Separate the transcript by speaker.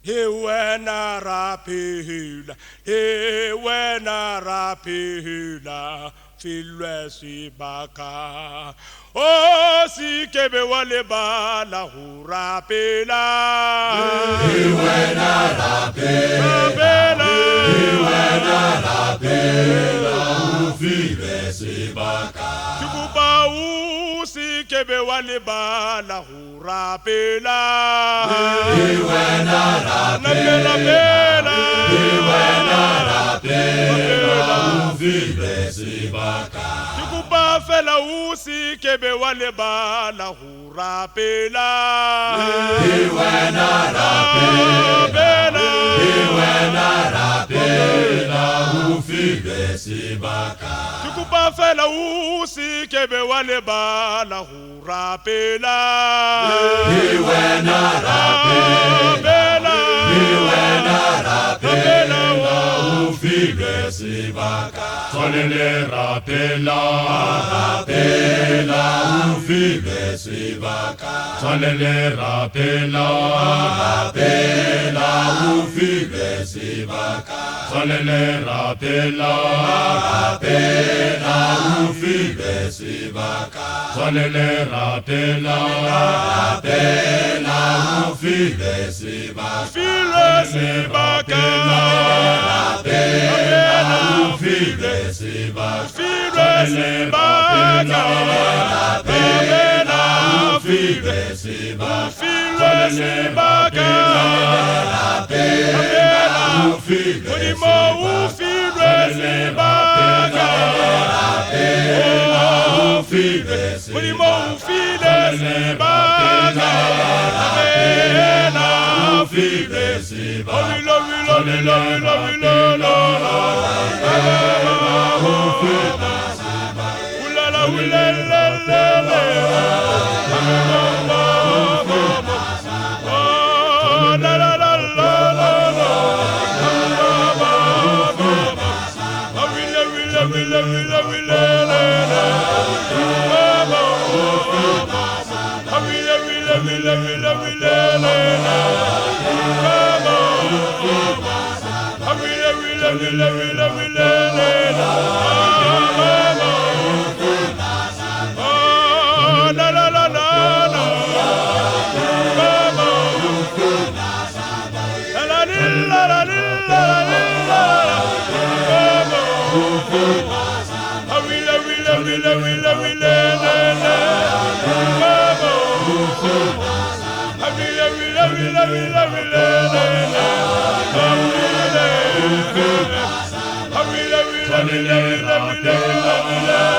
Speaker 1: He wena rapila, he wena rapila, filwe sibaka. O si kebe wale bala hu rapila.
Speaker 2: He wena rapila, he wena rapila, filwe sibaka.
Speaker 1: Tukuba u si kebe wale bala hu rapila.
Speaker 2: He wena rapila, he wena rapila, filwe sibaka.
Speaker 1: Tukuba fela u si kebe wale bala hu rapila.
Speaker 2: He wena rapila, he wena rapila, filwe sibaka.
Speaker 1: Tukuba fela u si kebe wale bala hu rapila.
Speaker 2: He wena rapila, he wena rapila, filwe sibaka. Tolele rapila, rapila, filwe sibaka. Tolele rapila, rapila, filwe sibaka. Tolele rapila, rapila, filwe sibaka. Tolele rapila, rapila, filwe sibaka.
Speaker 1: Filwe sibaka.
Speaker 2: Filwe sibaka.
Speaker 1: Filwe sibaka.
Speaker 2: Filwe sibaka.
Speaker 1: Filwe sibaka. Unimo u filwe sibaka. Unimo u filwe sibaka.
Speaker 2: Filwe sibaka.
Speaker 1: Hallelujah.